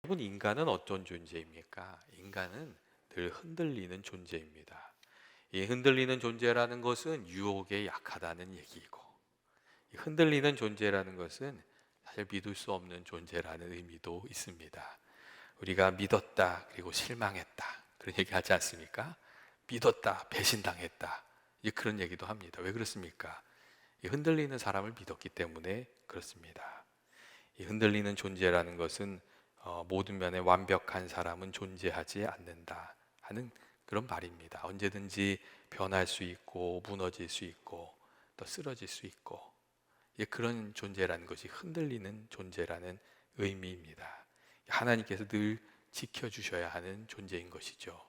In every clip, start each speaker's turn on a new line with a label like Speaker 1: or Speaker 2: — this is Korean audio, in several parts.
Speaker 1: 여러분, 인간은 어떤 존재입니까? 인간은 늘 흔들리는 존재입니다. 이 흔들리는 존재라는 것은 유혹에 약하다는 얘기이고, 이 흔들리는 존재라는 것은 사실 믿을 수 없는 존재라는 의미도 있습니다. 우리가 믿었다 그리고 실망했다 그런 얘기 하지 않습니까? 믿었다 배신당했다, 이제 그런 얘기도 합니다. 왜 그렇습니까? 이 흔들리는 사람을 믿었기 때문에 그렇습니다. 이 흔들리는 존재라는 것은 모든 면에 완벽한 사람은 존재하지 않는다 하는 그런 말입니다. 언제든지 변할 수 있고 무너질 수 있고 또 쓰러질 수 있고, 그런 존재라는 것이 흔들리는 존재라는 의미입니다. 하나님께서 늘 지켜주셔야 하는 존재인 것이죠.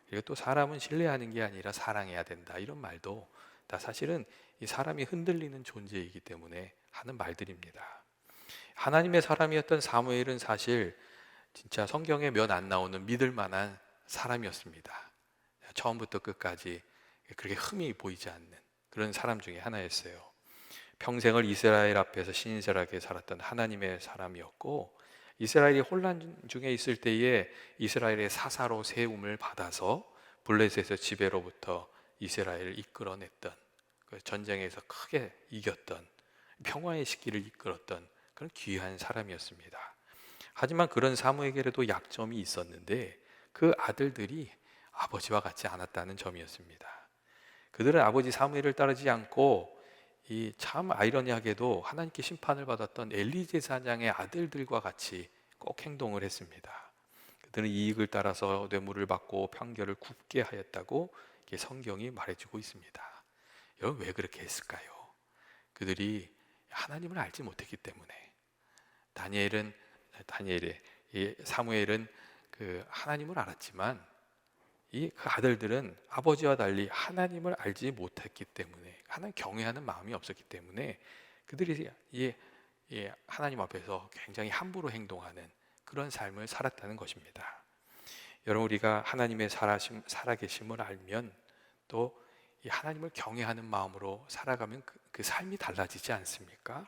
Speaker 1: 그리고 또 사람은 신뢰하는 게 아니라 사랑해야 된다, 이런 말도 다 사실은 이 사람이 흔들리는 존재이기 때문에 하는 말들입니다. 하나님의 사람이었던 사무엘은 사실 진짜 성경에 몇 안 나오는 믿을 만한 사람이었습니다. 처음부터 끝까지 그렇게 흠이 보이지 않는 그런 사람 중에 하나였어요. 평생을 이스라엘 앞에서 신실하게 살았던 하나님의 사람이었고, 이스라엘이 혼란 중에 있을 때에 이스라엘의 사사로 세움을 받아서 블레셋의 지배로부터 이스라엘을 이끌어냈던, 그 전쟁에서 크게 이겼던, 평화의 시기를 이끌었던 그런 귀한 사람이었습니다. 하지만 그런 사무엘에게도 약점이 있었는데, 그 아들들이 아버지와 같지 않았다는 점이었습니다. 그들은 아버지 사무엘을 따르지 않고 이 참 아이러니하게도 하나님께 심판을 받았던 엘리 제사장의 아들들과 같이 꼭 행동을 했습니다. 그들은 이익을 따라서 뇌물을 받고 판결을 굽게 하였다고 성경이 말해주고 있습니다. 여러분, 왜 그렇게 했을까요? 그들이 하나님을 알지 못했기 때문에. 다니엘의 이 사무엘은 그 하나님을 알았지만 이 그 아들들은 아버지와 달리 하나님을 알지 못했기 때문에, 하나님 경외하는 마음이 없었기 때문에 그들이 하나님 앞에서 굉장히 함부로 행동하는 그런 삶을 살았다는 것입니다. 여러분, 우리가 하나님의 살아계심을 알면 또 이 하나님을 경외하는 마음으로 살아가면 그 삶이 달라지지 않습니까?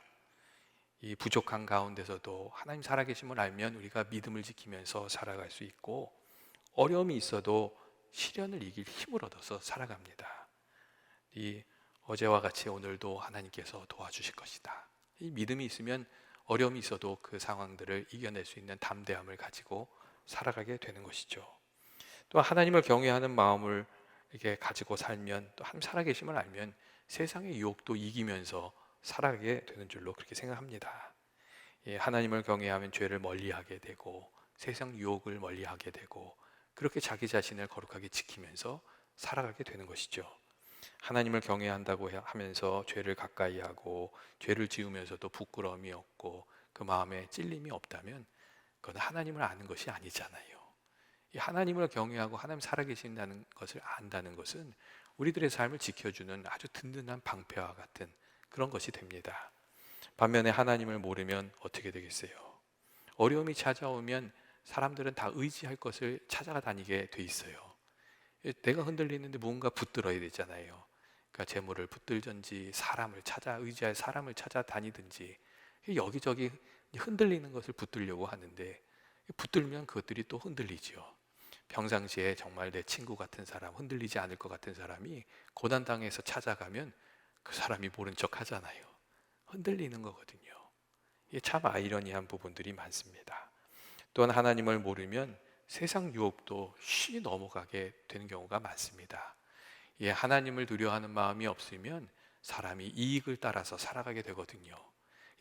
Speaker 1: 이 부족한 가운데서도 하나님 살아계심을 알면 우리가 믿음을 지키면서 살아갈 수 있고, 어려움이 있어도 시련을 이길 힘을 얻어서 살아갑니다. 이 어제와 같이 오늘도 하나님께서 도와주실 것이다. 이 믿음이 있으면 어려움이 있어도 그 상황들을 이겨낼 수 있는 담대함을 가지고 살아가게 되는 것이죠. 또 하나님을 경외하는 마음을 이렇게 가지고 살면, 또 하나님 살아계심을 알면 세상의 유혹도 이기면서 살아가게 되는 줄로 그렇게 생각합니다. 하나님을 경외하면 죄를 멀리하게 되고 세상 유혹을 멀리하게 되고, 그렇게 자기 자신을 거룩하게 지키면서 살아가게 되는 것이죠. 하나님을 경외한다고 하면서 죄를 가까이 하고 죄를 지으면서도 부끄러움이 없고 그 마음에 찔림이 없다면 그건 하나님을 아는 것이 아니잖아요. 이 하나님을 경외하고 하나님 살아계신다는 것을 안다는 것은 우리들의 삶을 지켜주는 아주 든든한 방패와 같은 그런 것이 됩니다. 반면에 하나님을 모르면 어떻게 되겠어요? 어려움이 찾아오면 사람들은 다 의지할 것을 찾아가 다니게 돼 있어요. 내가 흔들리는데 무언가 붙들어야 되잖아요. 그러니까 재물을 붙들든지 사람을 찾아 의지할 사람을 찾아다니든지 여기저기 흔들리는 것을 붙들려고 하는데, 붙들면 그것들이 또 흔들리죠. 평상시에 정말 내 친구 같은 사람, 흔들리지 않을 것 같은 사람이 고난당해서 찾아가면 그 사람이 모른 척 하잖아요. 흔들리는 거거든요. 이게 참 아이러니한 부분들이 많습니다. 또한 하나님을 모르면 세상 유혹도 쉬이 넘어가게 되는 경우가 많습니다. 하나님을 두려워하는 마음이 없으면 사람이 이익을 따라서 살아가게 되거든요.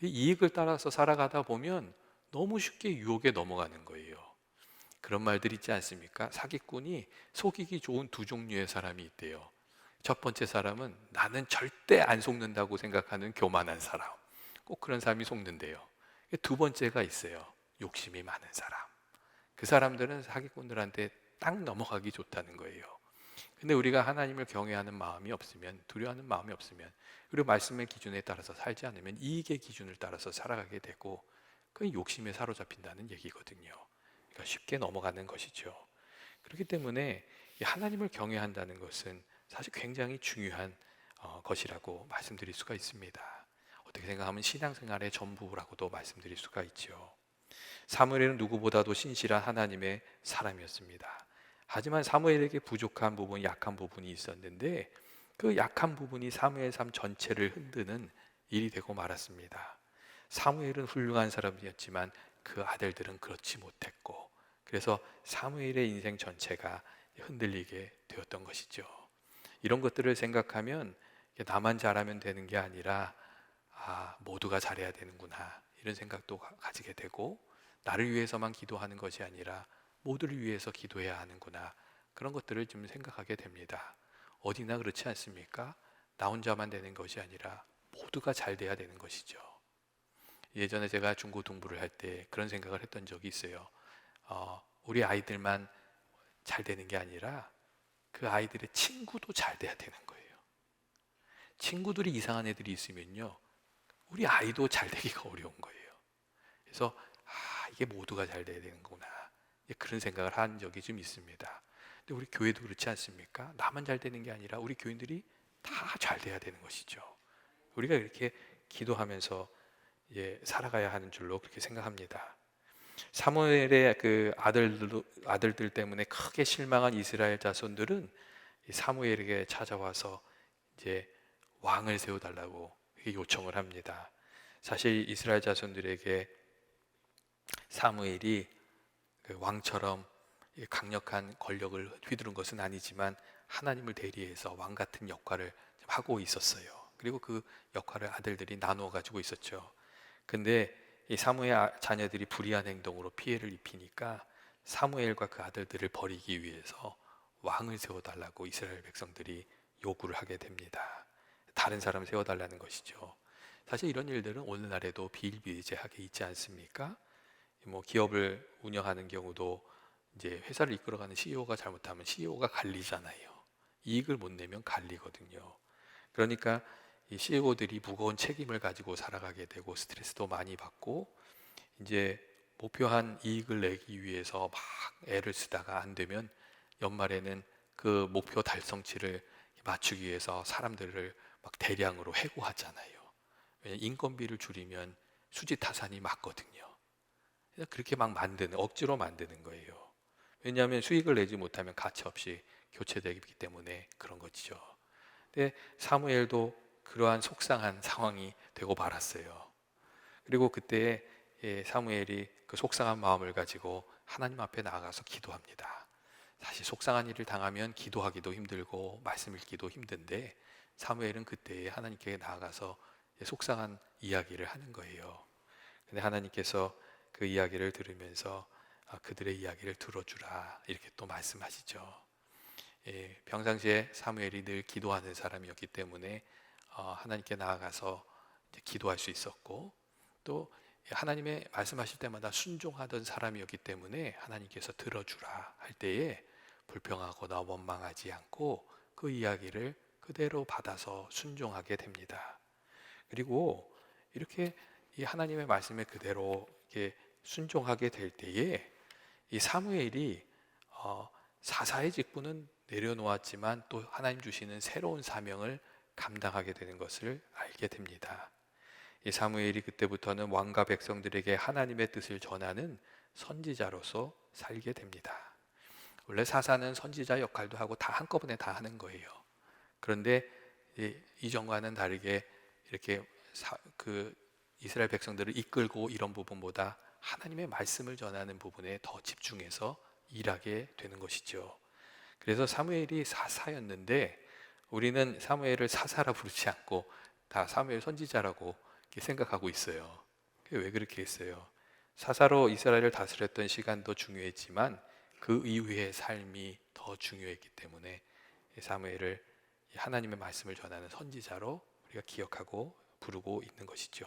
Speaker 1: 이 이익을 따라서 살아가다 보면 너무 쉽게 유혹에 넘어가는 거예요. 그런 말들 있지 않습니까? 사기꾼이 속이기 좋은 두 종류의 사람이 있대요. 첫 번째 사람은 나는 절대 안 속는다고 생각하는 교만한 사람, 꼭 그런 사람이 속는데요. 두 번째가 있어요. 욕심이 많은 사람. 그 사람들은 사기꾼들한테 딱 넘어가기 좋다는 거예요. 근데 우리가 하나님을 경외하는 마음이 없으면, 두려워하는 마음이 없으면, 그리고 말씀의 기준에 따라서 살지 않으면 이익의 기준을 따라서 살아가게 되고, 그 욕심에 사로잡힌다는 얘기거든요. 그러니까 쉽게 넘어가는 것이죠. 그렇기 때문에 하나님을 경외한다는 것은 사실 굉장히 중요한 것이라고 말씀드릴 수가 있습니다. 어떻게 생각하면 신앙생활의 전부라고도 말씀드릴 수가 있죠. 사무엘은 누구보다도 신실한 하나님의 사람이었습니다. 하지만 사무엘에게 부족한 부분, 약한 부분이 있었는데 그 약한 부분이 사무엘 삶 전체를 흔드는 일이 되고 말았습니다. 사무엘은 훌륭한 사람이었지만 그 아들들은 그렇지 못했고, 그래서 사무엘의 인생 전체가 흔들리게 되었던 것이죠. 이런 것들을 생각하면 나만 잘하면 되는 게 아니라 모두가 잘해야 되는구나, 이런 생각도 가지게 되고, 나를 위해서만 기도하는 것이 아니라 모두를 위해서 기도해야 하는구나, 그런 것들을 좀 생각하게 됩니다. 어디나 그렇지 않습니까? 나 혼자만 되는 것이 아니라 모두가 잘 돼야 되는 것이죠. 예전에 제가 중고등부를 할 때 그런 생각을 했던 적이 있어요. 우리 아이들만 잘 되는 게 아니라 그 아이들의 친구도 잘 돼야 되는 거예요. 친구들이 이상한 애들이 있으면요, 우리 아이도 잘 되기가 어려운 거예요. 그래서 이게 모두가 잘 돼야 되는구나, 그런 생각을 한 적이 좀 있습니다. 근데 우리 교회도 그렇지 않습니까? 나만 잘 되는 게 아니라 우리 교인들이 다 잘 돼야 되는 것이죠. 우리가 이렇게 기도하면서 살아가야 하는 줄로 그렇게 생각합니다. 사무엘의 그 아들들 때문에 크게 실망한 이스라엘 자손들은 사무엘에게 찾아와서 이제 왕을 세워달라고 요청을 합니다. 사실 이스라엘 자손들에게 사무엘이 그 왕처럼 강력한 권력을 휘두른 것은 아니지만 하나님을 대리해서 왕 같은 역할을 하고 있었어요. 그리고 그 역할을 아들들이 나누어 가지고 있었죠. 근데 이 사무엘 자녀들이 불의한 행동으로 피해를 입히니까 사무엘과 그 아들들을 버리기 위해서 왕을 세워달라고 이스라엘 백성들이 요구를 하게 됩니다. 다른 사람을 세워달라는 것이죠. 사실 이런 일들은 오늘날에도 비일비재하게 있지 않습니까? 기업을 운영하는 경우도 이제 회사를 이끌어가는 CEO가 잘못하면 CEO가 갈리잖아요. 이익을 못 내면 갈리거든요. 그러니까 이 CEO들이 무거운 책임을 가지고 살아가게 되고 스트레스도 많이 받고, 이제 목표한 이익을 내기 위해서 막 애를 쓰다가 안 되면 연말에는 그 목표 달성치를 맞추기 위해서 사람들을 막 대량으로 해고하잖아요. 왜냐하면 인건비를 줄이면 수지타산이 맞거든요. 그렇게 막 억지로 만드는 거예요. 왜냐하면 수익을 내지 못하면 가차없이 교체되기 때문에 그런 것이죠. 근데 사무엘도 그러한 속상한 상황이 되고 말았어요. 그리고 그때 사무엘이 그 속상한 마음을 가지고 하나님 앞에 나아가서 기도합니다. 사실 속상한 일을 당하면 기도하기도 힘들고 말씀 읽기도 힘든데, 사무엘은 그때 하나님께 나아가서 속상한 이야기를 하는 거예요. 근데 하나님께서 그 이야기를 들으면서 그들의 이야기를 들어주라, 이렇게 또 말씀하시죠. 평상시에 사무엘이 늘 기도하는 사람이었기 때문에 하나님께 나아가서 기도할 수 있었고, 또 하나님의 말씀하실 때마다 순종하던 사람이었기 때문에 하나님께서 들어주라 할 때에 불평하거나 원망하지 않고 그 이야기를 그대로 받아서 순종하게 됩니다. 그리고 이렇게 이 하나님의 말씀에 그대로 이렇게 순종하게 될 때에 이 사무엘이 사사의 직분은 내려놓았지만 또 하나님 주시는 새로운 사명을 감당하게 되는 것을 알게 됩니다. 이 사무엘이 그때부터는 왕과 백성들에게 하나님의 뜻을 전하는 선지자로서 살게 됩니다. 원래 사사는 선지자 역할도 하고 다 한꺼번에 다 하는 거예요. 그런데 이전과는 다르게 이렇게 그 이스라엘 백성들을 이끌고 이런 부분보다 하나님의 말씀을 전하는 부분에 더 집중해서 일하게 되는 것이죠. 그래서 사무엘이 사사였는데 우리는 사무엘을 사사라 부르지 않고 다 사무엘 선지자라고 생각하고 있어요. 왜 그렇게 했어요? 사사로 이스라엘을 다스렸던 시간도 중요했지만 그 이후의 삶이 더 중요했기 때문에 사무엘을 하나님의 말씀을 전하는 선지자로 우리가 기억하고 부르고 있는 것이죠.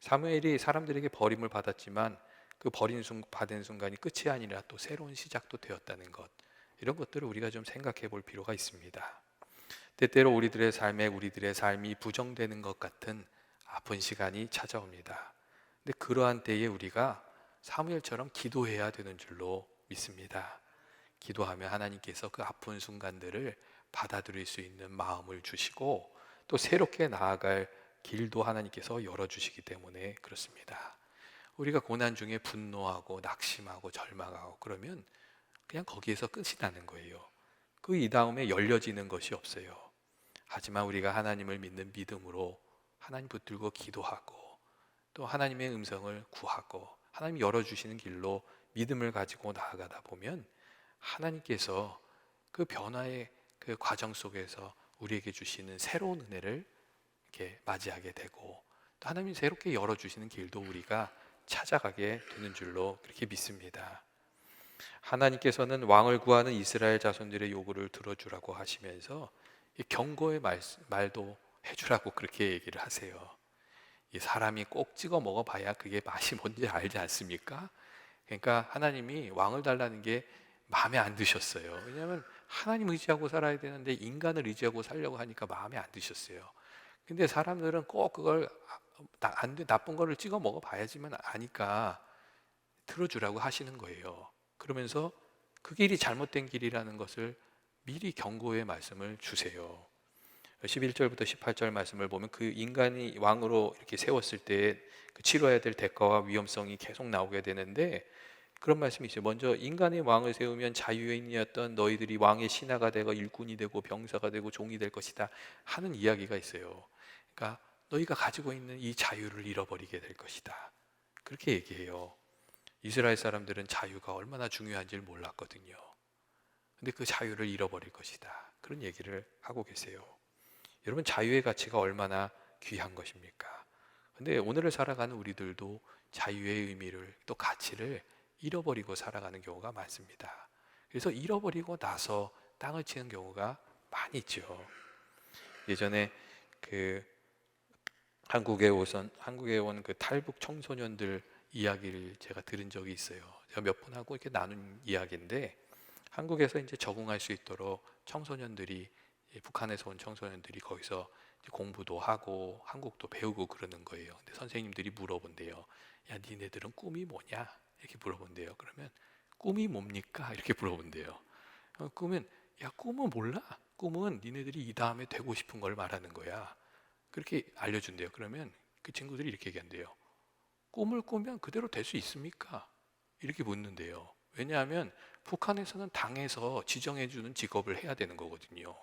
Speaker 1: 사무엘이 사람들에게 버림을 받았지만 그 받은 순간이 끝이 아니라 또 새로운 시작도 되었다는 것, 이런 것들을 우리가 좀 생각해 볼 필요가 있습니다. 때때로 우리들의 삶이 부정되는 것 같은 아픈 시간이 찾아옵니다. 근데 그러한 때에 우리가 사무엘처럼 기도해야 되는 줄로 믿습니다. 기도하면 하나님께서 그 아픈 순간들을 받아들일 수 있는 마음을 주시고 또 새롭게 나아갈 길도 하나님께서 열어주시기 때문에 그렇습니다. 우리가 고난 중에 분노하고 낙심하고 절망하고 그러면 그냥 거기에서 끝이 나는 거예요. 그 이 다음에 열려지는 것이 없어요. 하지만 우리가 하나님을 믿는 믿음으로 하나님 붙들고 기도하고 또 하나님의 음성을 구하고 하나님 열어주시는 길로 믿음을 가지고 나아가다 보면 하나님께서 그 변화의 그 과정 속에서 우리에게 주시는 새로운 은혜를 이렇게 맞이하게 되고 또 하나님이 새롭게 열어주시는 길도 우리가 찾아가게 되는 줄로 그렇게 믿습니다. 하나님께서는 왕을 구하는 이스라엘 자손들의 요구를 들어주라고 하시면서 이 경고의 말도 해주라고 그렇게 얘기를 하세요. 이 사람이 꼭 찍어 먹어봐야 그게 맛이 뭔지 알지 않습니까? 그러니까 하나님이 왕을 달라는 게 마음에 안 드셨어요. 왜냐하면 하나님 의지하고 살아야 되는데 인간을 의지하고 살려고 하니까 마음에 안 드셨어요. 근데 사람들은 꼭 그걸 나쁜 거를 찍어 먹어봐야지만 아니까 들어주라고 하시는 거예요. 그러면서 그 길이 잘못된 길이라는 것을 미리 경고의 말씀을 주세요. 11절부터 18절 말씀을 보면 그 인간이 왕으로 이렇게 세웠을 때 그 치러야 될 대가와 위험성이 계속 나오게 되는데 그런 말씀이 있어요. 먼저 인간의 왕을 세우면 자유인이었던 너희들이 왕의 신하가 되고 일꾼이 되고 병사가 되고 종이 될 것이다 하는 이야기가 있어요. 그러니까 너희가 가지고 있는 이 자유를 잃어버리게 될 것이다. 그렇게 얘기해요. 이스라엘 사람들은 자유가 얼마나 중요한지를 몰랐거든요. 근데 그 자유를 잃어버릴 것이다. 그런 얘기를 하고 계세요. 여러분, 자유의 가치가 얼마나 귀한 것입니까? 근데 오늘을 살아가는 우리들도 자유의 의미를 또 가치를 잃어버리고 살아가는 경우가 많습니다. 그래서 잃어버리고 나서 땅을 치는 경우가 많이 있죠. 예전에 그 한국에 온 그 탈북 청소년들 이야기를 제가 들은 적이 있어요. 제가 몇 분하고 이렇게 나눈 이야기인데 한국에서 이제 적응할 수 있도록 청소년들이 북한에서 온 청소년들이 거기서 공부도 하고 한국도 배우고 그러는 거예요. 근데 선생님들이 물어본대요. 야, 니네들은 꿈이 뭐냐? 이렇게 물어본대요. 그러면 꿈이 뭡니까? 이렇게 물어본대요. 꿈은 야, 꿈은 몰라. 꿈은 니네들이 이 다음에 되고 싶은 걸 말하는 거야. 그렇게 알려준대요. 그러면 그 친구들이 이렇게 얘기한대요. 꿈을 꾸면 그대로 될 수 있습니까? 이렇게 묻는데요. 왜냐하면 북한에서는 당에서 지정해주는 직업을 해야 되는 거거든요.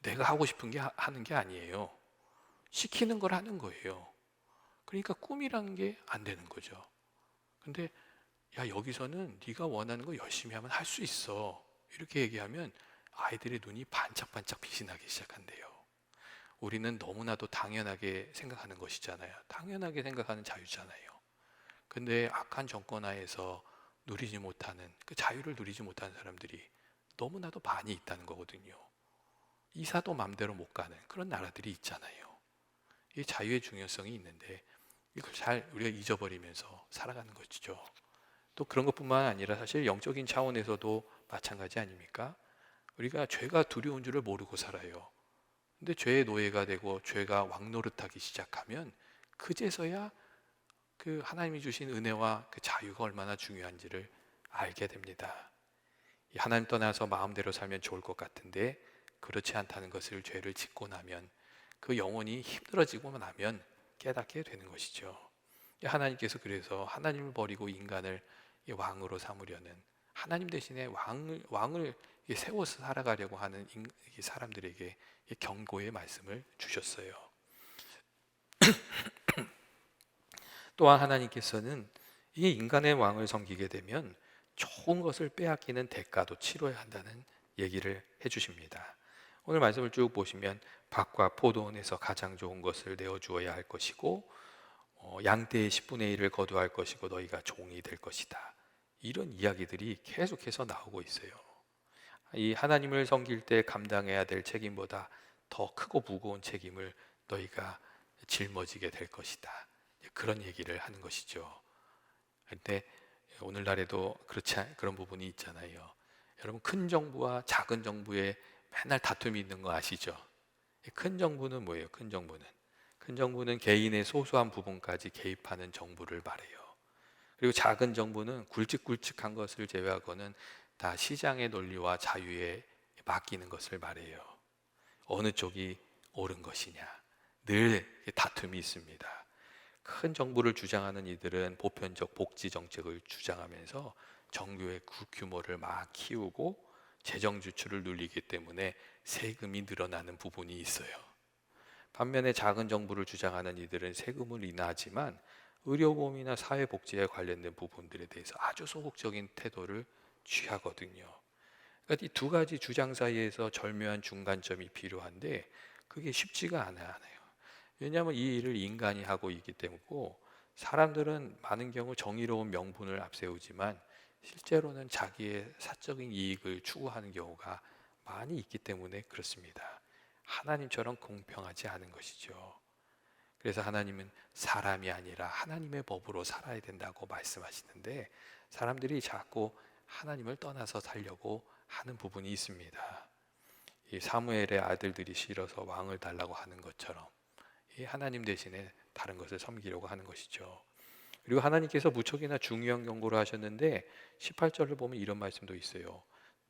Speaker 1: 내가 하고 싶은 게 하는 게 아니에요. 시키는 걸 하는 거예요. 그러니까 꿈이라는 게 안 되는 거죠. 근데 야, 여기서는 네가 원하는 거 열심히 하면 할 수 있어. 이렇게 얘기하면 아이들의 눈이 반짝반짝 빛이 나기 시작한대요. 우리는 너무나도 당연하게 생각하는 것이잖아요. 당연하게 생각하는 자유잖아요. 근데 악한 정권 하에서 누리지 못하는 그 자유를 누리지 못하는 사람들이 너무나도 많이 있다는 거거든요. 이사도 맘대로 못 가는 그런 나라들이 있잖아요. 이 자유의 중요성이 있는데 이걸 잘 우리가 잊어버리면서 살아가는 것이죠. 또 그런 것뿐만 아니라 사실 영적인 차원에서도 마찬가지 아닙니까? 우리가 죄가 두려운 줄을 모르고 살아요. 근데 죄의 노예가 되고 죄가 왕노릇하기 시작하면 그제서야 그 하나님이 주신 은혜와 그 자유가 얼마나 중요한지를 알게 됩니다. 하나님 떠나서 마음대로 살면 좋을 것 같은데 그렇지 않다는 것을 죄를 짓고 나면 그 영혼이 힘들어지고 나면 깨닫게 되는 것이죠. 하나님께서 그래서 하나님을 버리고 인간을 왕으로 삼으려는 하나님 대신에 왕을 세워서 살아가려고 하는 사람들에게 경고의 말씀을 주셨어요. 또한 하나님께서는 이 인간의 왕을 섬기게 되면 좋은 것을 빼앗기는 대가도 치러야 한다는 얘기를 해주십니다. 오늘 말씀을 쭉 보시면 밭과 포도원에서 가장 좋은 것을 내어주어야 할 것이고 양떼의 10분의 1을 거두할 것이고 너희가 종이 될 것이다. 이런 이야기들이 계속해서 나오고 있어요. 이 하나님을 섬길 때 감당해야 될 책임보다 더 크고 무거운 책임을 너희가 짊어지게 될 것이다. 그런 얘기를 하는 것이죠. 근데 오늘날에도 그런 부분이 있잖아요. 여러분, 큰 정부와 작은 정부에 맨날 다툼이 있는 거 아시죠? 큰 정부는 뭐예요? 큰 정부는 개인의 소소한 부분까지 개입하는 정부를 말해요. 그리고 작은 정부는 굵직굵직한 것을 제외하고는 다 시장의 논리와 자유에 맡기는 것을 말해요. 어느 쪽이 옳은 것이냐 늘 다툼이 있습니다. 큰 정부를 주장하는 이들은 보편적 복지 정책을 주장하면서 정부의 규모를 막 키우고 재정 지출을 늘리기 때문에 세금이 늘어나는 부분이 있어요. 반면에 작은 정부를 주장하는 이들은 세금을 인하하지만 의료보험이나 사회복지에 관련된 부분들에 대해서 아주 소극적인 태도를 취하거든요. 그러니까 이 두 가지 주장 사이에서 절묘한 중간점이 필요한데 그게 쉽지가 않아요. 왜냐하면 이 일을 인간이 하고 있기 때문이고, 사람들은 많은 경우 정의로운 명분을 앞세우지만 실제로는 자기의 사적인 이익을 추구하는 경우가 많이 있기 때문에 그렇습니다. 하나님처럼 공평하지 않은 것이죠. 그래서 하나님은 사람이 아니라 하나님의 법으로 살아야 된다고 말씀하시는데, 사람들이 자꾸 하나님을 떠나서 살려고 하는 부분이 있습니다. 이 사무엘의 아들들이 싫어서 왕을 달라고 하는 것처럼 이 하나님 대신에 다른 것을 섬기려고 하는 것이죠. 그리고 하나님께서 무척이나 중요한 경고를 하셨는데 18절을 보면 이런 말씀도 있어요.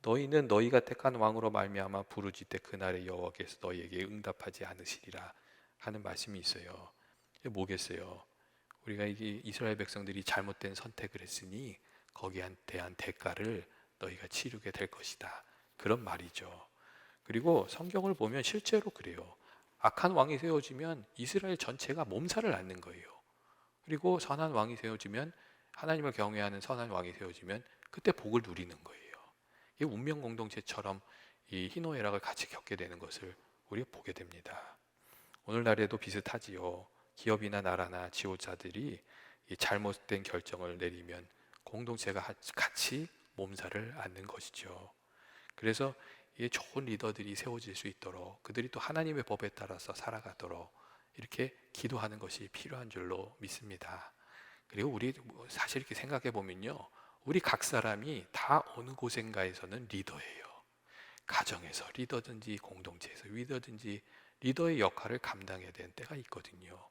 Speaker 1: 너희는 너희가 택한 왕으로 말미암아 부르짖되 그날에 여호와께서 너희에게 응답하지 않으시리라 하는 말씀이 있어요. 이게 뭐겠어요? 우리가 이게 이스라엘 백성들이 잘못된 선택을 했으니 거기에 대한 대가를 너희가 치르게 될 것이다, 그런 말이죠. 그리고 성경을 보면 실제로 그래요. 악한 왕이 세워지면 이스라엘 전체가 몸살을 앓는 거예요. 그리고 선한 왕이 세워지면, 하나님을 경외하는 선한 왕이 세워지면 그때 복을 누리는 거예요. 이 운명 공동체처럼 이 희노애락을 같이 겪게 되는 것을 우리가 보게 됩니다. 오늘날에도 비슷하지요. 기업이나 나라나 지도자들이 이 잘못된 결정을 내리면 공동체가 같이 몸살을 앓는 것이죠. 그래서 이 좋은 리더들이 세워질 수 있도록, 그들이 또 하나님의 법에 따라서 살아가도록 이렇게 기도하는 것이 필요한 줄로 믿습니다. 그리고 우리 사실 이렇게 생각해 보면요, 우리 각 사람이 다 어느 곳인가에서는 리더예요. 가정에서 리더든지 공동체에서 리더든지 리더의 역할을 감당해야 되는 때가 있거든요.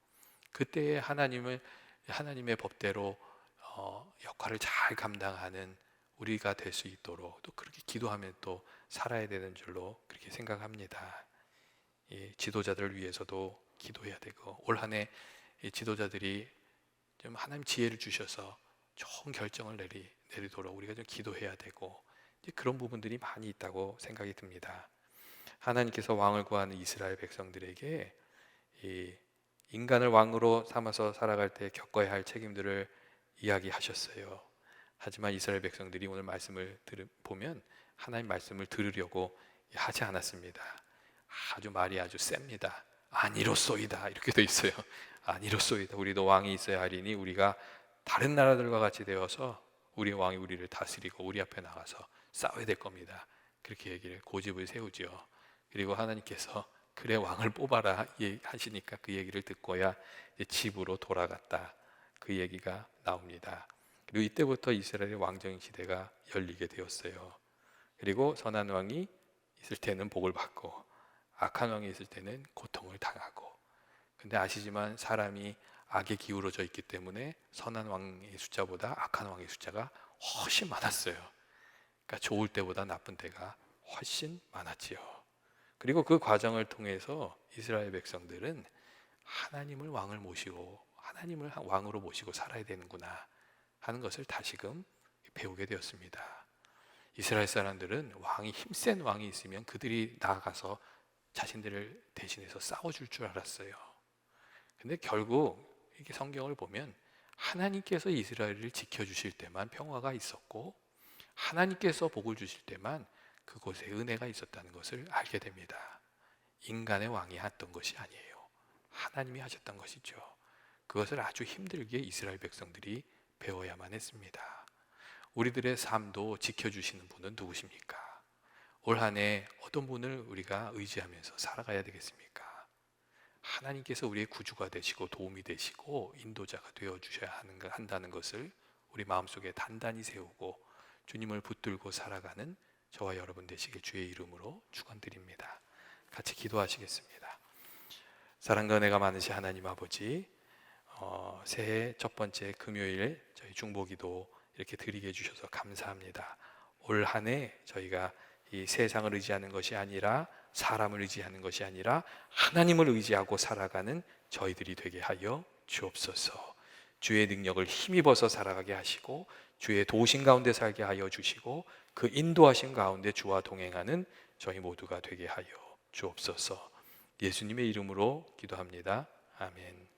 Speaker 1: 그때에 하나님의 법대로 역할을 잘 감당하는 우리가 될 수 있도록 또 그렇게 기도하면 또 살아야 되는 줄로 그렇게 생각합니다. 이 지도자들을 위해서도 기도해야 되고, 올 한 해 지도자들이 좀 하나님 지혜를 주셔서 좋은 결정을 내리도록 우리가 좀 기도해야 되고, 이제 그런 부분들이 많이 있다고 생각이 듭니다. 하나님께서 왕을 구하는 이스라엘 백성들에게 이 인간을 왕으로 삼아서 살아갈 때 겪어야 할 책임들을 이야기하셨어요. 하지만 이스라엘 백성들이 오늘 말씀을 보면 하나님 말씀을 들으려고 하지 않았습니다. 말이 아주 셉니다. 아니로소이다, 이렇게 돼 있어요. 아니로소이다. 우리도 왕이 있어야 하리니 우리가 다른 나라들과 같이 되어서 우리 왕이 우리를 다스리고 우리 앞에 나가서 싸워야 될 겁니다. 그렇게 얘기를 고집을 세우죠. 그리고 하나님께서 그래 왕을 뽑아라 하시니까 그 얘기를 듣고야 이제 집으로 돌아갔다, 그 얘기가 나옵니다. 그리고 이때부터 이스라엘의 왕정 시대가 열리게 되었어요. 그리고 선한 왕이 있을 때는 복을 받고 악한 왕이 있을 때는 고통을 당하고, 근데 아시지만 사람이 악에 기울어져 있기 때문에 선한 왕의 숫자보다 악한 왕의 숫자가 훨씬 많았어요. 그러니까 좋을 때보다 나쁜 때가 훨씬 많았지요. 그리고 그 과정을 통해서 이스라엘 백성들은 하나님을 왕을 모시고 하나님을 왕으로 모시고 살아야 되는구나 하는 것을 다시금 배우게 되었습니다. 이스라엘 사람들은 힘센 왕이 있으면 그들이 나아가서 자신들을 대신해서 싸워줄 줄 알았어요. 근데 결국 이렇게 성경을 보면 하나님께서 이스라엘을 지켜주실 때만 평화가 있었고, 하나님께서 복을 주실 때만 그곳에 은혜가 있었다는 것을 알게 됩니다. 인간의 왕이 했던 것이 아니에요. 하나님이 하셨던 것이죠. 그것을 아주 힘들게 이스라엘 백성들이 배워야만 했습니다. 우리들의 삶도 지켜주시는 분은 누구십니까? 올 한 해 어떤 분을 우리가 의지하면서 살아가야 되겠습니까? 하나님께서 우리의 구주가 되시고 도움이 되시고 인도자가 되어주셔야 한다는 것을 우리 마음속에 단단히 세우고 주님을 붙들고 살아가는 저와 여러분 되시길 주의 이름으로 축원드립니다. 같이 기도하시겠습니다. 사랑과 은혜가 많으신 하나님 아버지, 새해 첫 번째 금요일 저희 중보기도 이렇게 드리게 해주셔서 감사합니다. 올 한 해 저희가 이 세상을 의지하는 것이 아니라, 사람을 의지하는 것이 아니라 하나님을 의지하고 살아가는 저희들이 되게 하여 주옵소서. 주의 능력을 힘입어서 살아가게 하시고 주의 도우심 가운데 살게 하여 주시고 그 인도하심 가운데 주와 동행하는 저희 모두가 되게 하여 주옵소서. 예수님의 이름으로 기도합니다. 아멘.